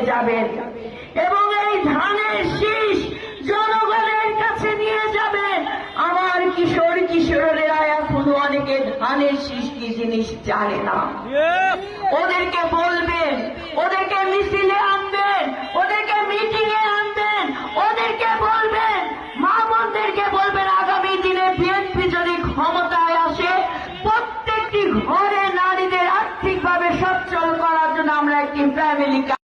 যাবেন এবং এই ধানের শীষ জনগণের কাছে নিয়ে যাবেন। আমার কিশোর কিশোরেরা এখনো অনেকে ধানের শীষ কি জিনিস জানে না। ওদেরকে বলবেন, ওদেরকে